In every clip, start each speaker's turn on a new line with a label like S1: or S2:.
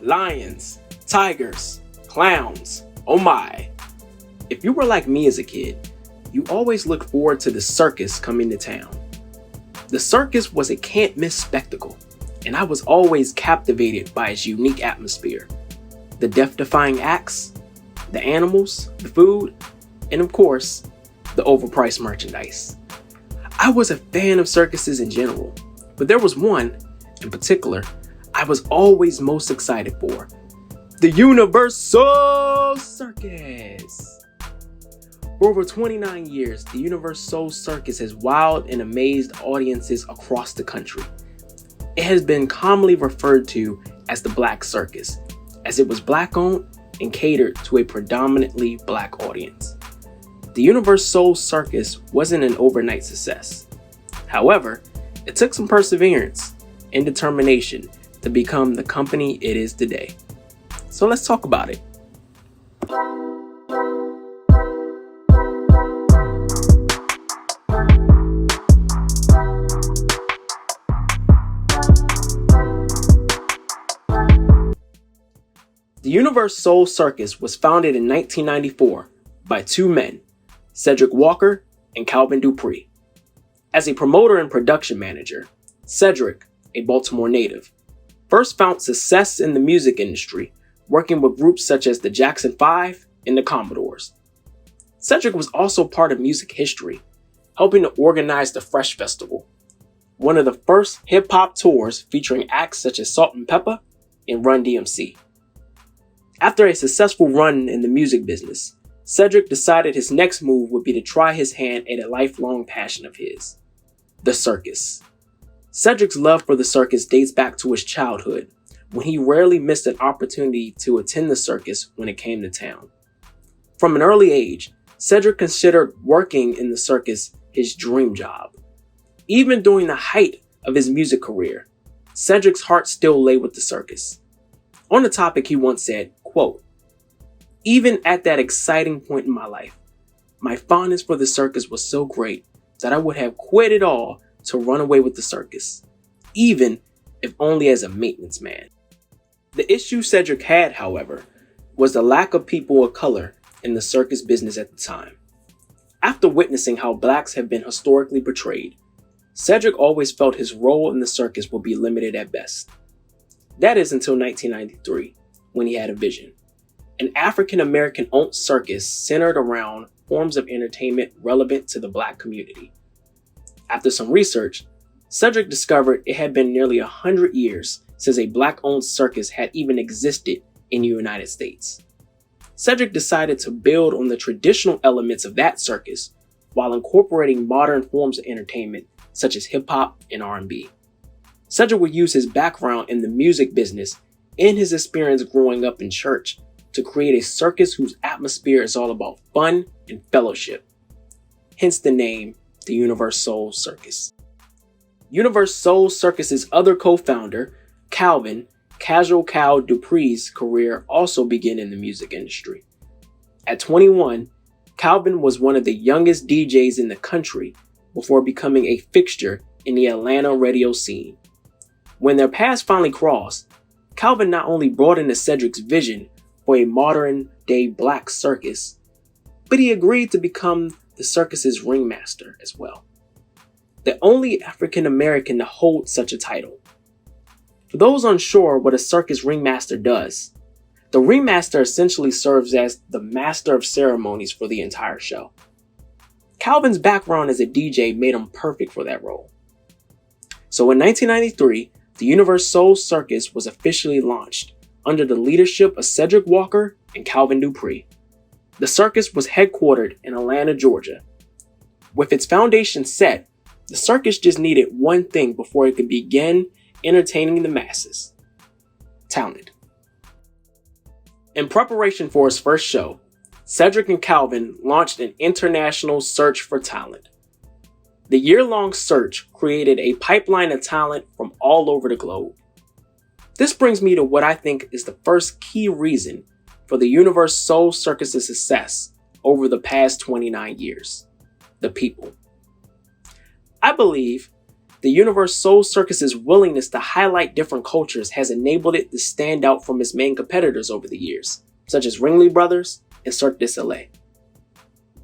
S1: lions, tigers, clowns, oh my. If you were like me as a kid, you always looked forward to the circus coming to town. The circus was a can't-miss spectacle, and I was always captivated by its unique atmosphere. The death-defying acts, the animals, the food, and of course, the overpriced merchandise. I was a fan of circuses in general, but there was one, in particular, I was always most excited for. The Universoul Circus! For over 29 years, the Universoul Circus has wowed and amazed audiences across the country. It has been commonly referred to as the Black Circus, as it was Black-owned and catered to a predominantly Black audience. The Universoul Circus wasn't an overnight success. However, it took some perseverance and determination to become the company it is today. So let's talk about it. The Universoul Circus was founded in 1994 by two men, Cedric Walker and Calvin Dupree. As a promoter and production manager, Cedric, a Baltimore native, first found success in the music industry working with groups such as the Jackson 5 and the Commodores. Cedric was also part of music history, helping to organize the Fresh Festival, one of the first hip-hop tours featuring acts such as Salt-N-Pepa and Run DMC. After a successful run in the music business, Cedric decided his next move would be to try his hand at a lifelong passion of his, the circus. Cedric's love for the circus dates back to his childhood, when he rarely missed an opportunity to attend the circus when it came to town. From an early age, Cedric considered working in the circus his dream job. Even during the height of his music career, Cedric's heart still lay with the circus. On the topic, he once said, quote, "Even at that exciting point in my life, my fondness for the circus was so great that I would have quit it all to run away with the circus, even if only as a maintenance man." The issue Cedric had, however, was the lack of people of color in the circus business at the time. After witnessing how blacks have been historically portrayed, Cedric always felt his role in the circus would be limited at best. That is until 1993, when he had a vision. An African-American owned circus centered around forms of entertainment relevant to the Black community. After some research, Cedric discovered it had been nearly 100 years since a Black-owned circus had even existed in the United States. Cedric decided to build on the traditional elements of that circus while incorporating modern forms of entertainment such as hip-hop and R&B. Cedric would use his background in the music business and his experience growing up in church to create a circus whose atmosphere is all about fun and fellowship. Hence the name, the Universoul Circus. Universoul Circus's other co-founder, Calvin Casual Cal Dupree's career also began in the music industry. At 21, Calvin was one of the youngest DJs in the country before becoming a fixture in the Atlanta radio scene. When their paths finally crossed, Calvin not only brought into Cedric's vision for a modern-day Black circus, but he agreed to become the circus's ringmaster as well, the only African American to hold such a title. For those unsure what a circus ringmaster does, the ringmaster essentially serves as the master of ceremonies for the entire show. Calvin's background as a DJ made him perfect for that role. So in 1993, the Universoul Circus was officially launched under the leadership of Cedric Walker and Calvin Dupree. The circus was headquartered in Atlanta, Georgia. With its foundation set, the circus just needed one thing before it could begin entertaining the masses: talent. In preparation for his first show, Cedric and Calvin launched an international search for talent. The year-long search created a pipeline of talent from all over the globe. This brings me to what I think is the first key reason for the Universoul Circus's success over the past 29 years: the people. I believe The Universoul Circus's willingness to highlight different cultures has enabled it to stand out from its main competitors over the years, such as Ringling Brothers and Cirque du Soleil.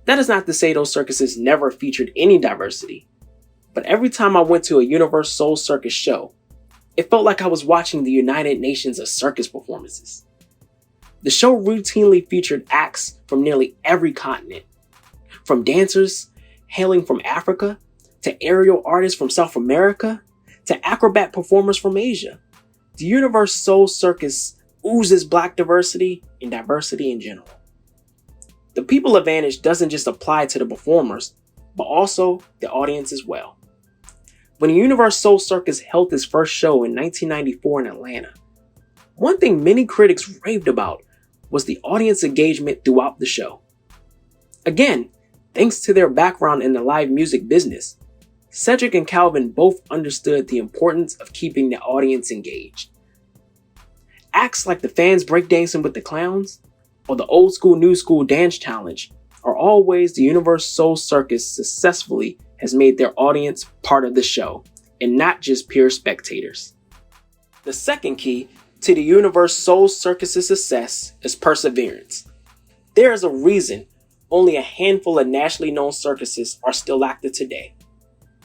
S1: That is not to say those circuses never featured any diversity, but every time I went to a Universoul Circus show, it felt like I was watching the United Nations of circus performances. The show routinely featured acts from nearly every continent, from dancers hailing from Africa, to aerial artists from South America, to acrobat performers from Asia. The Universoul Circus oozes Black diversity and diversity in general. The people advantage doesn't just apply to the performers, but also the audience as well. When the Universoul Circus held its first show in 1994 in Atlanta, one thing many critics raved about was the audience engagement throughout the show. Again, thanks to their background in the live music business, Cedric and Calvin both understood the importance of keeping the audience engaged. Acts like the fans breakdancing with the clowns, or the old school new school dance challenge are all ways the Universoul Circus successfully has made their audience part of the show, and not just pure spectators. The second key to the Universoul Circus's success is perseverance. There is a reason only a handful of nationally known circuses are still active today.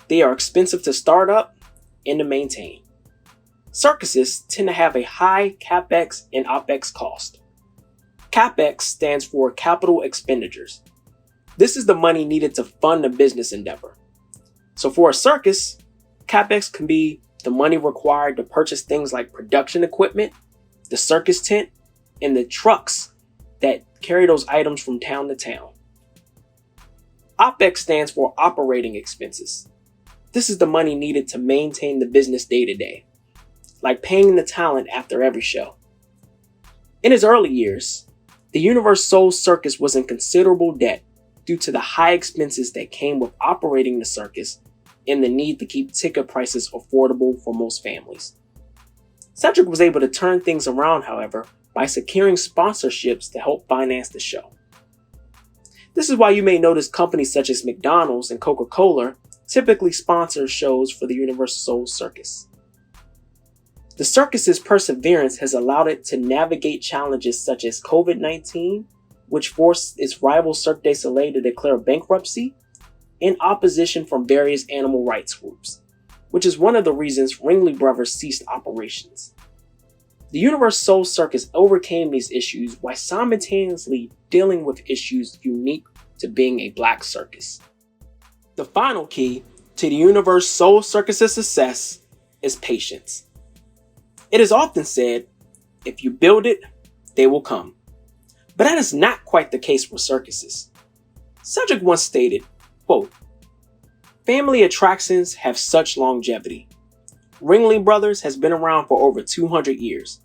S1: They are expensive to start up and to maintain. Circuses tend to have a high CapEx and OpEx cost. CapEx stands for capital expenditures. This is the money needed to fund a business endeavor. So for a circus, CapEx can be the money required to purchase things like production equipment, the circus tent, and the trucks that carry those items from town to town. OpEx stands for operating expenses. This is the money needed to maintain the business day to day, like paying the talent after every show. In its early years, the Universoul Circus was in considerable debt due to the high expenses that came with operating the circus and the need to keep ticket prices affordable for most families. Cedric was able to turn things around, however, by securing sponsorships to help finance the show. This is why you may notice companies such as McDonald's and Coca-Cola typically sponsor shows for the Universoul Circus. The circus's perseverance has allowed it to navigate challenges such as COVID-19, which forced its rival Cirque du Soleil to declare bankruptcy, and opposition from various animal rights groups, which is one of the reasons Ringling Brothers ceased operations. The Universoul Circus overcame these issues while simultaneously dealing with issues unique to being a Black circus. The final key to the Universoul Circus's success is patience. It is often said, if you build it, they will come. But that is not quite the case for circuses. Cedric once stated, quote, "Family attractions have such longevity. Ringling Brothers has been around for over 200 years.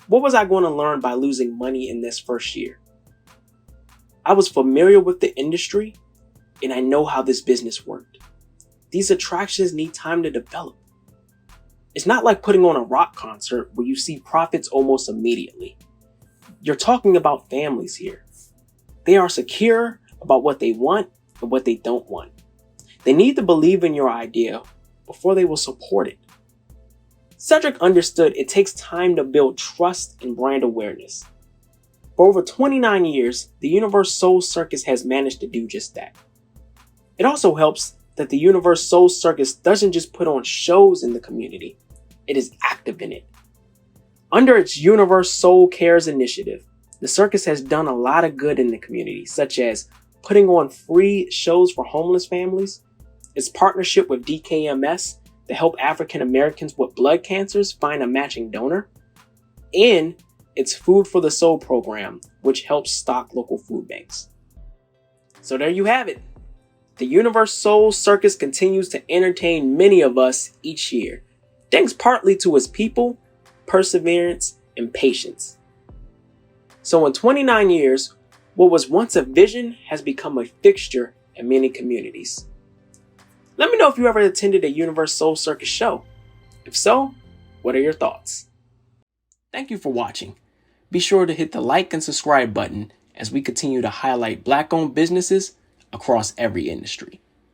S1: What was I going to learn by losing money in this first year? I was familiar with the industry, and I know how this business worked. These attractions need time to develop. It's not like putting on a rock concert where you see profits almost immediately. You're talking about families here. They are secure about what they want and what they don't want. They need to believe in your idea before they will support it." Cedric understood it takes time to build trust and brand awareness. For over 29 years, the Universoul Circus has managed to do just that. It also helps that the Universoul Circus doesn't just put on shows in the community, it is active in it. Under its Universoul Cares initiative, the circus has done a lot of good in the community, such as putting on free shows for homeless families, its partnership with DKMS to help African Americans with blood cancers find a matching donor, and its Food for the Soul program, which helps stock local food banks. So there you have it. The Universoul Circus continues to entertain many of us each year, thanks partly to its people, perseverance, and patience. So in 29 years, what was once a vision has become a fixture in many communities. Let me know if you ever attended a Universoul Circus show. If so, what are your thoughts? Thank you for watching. Be sure to hit the like and subscribe button as we continue to highlight Black-owned businesses across every industry.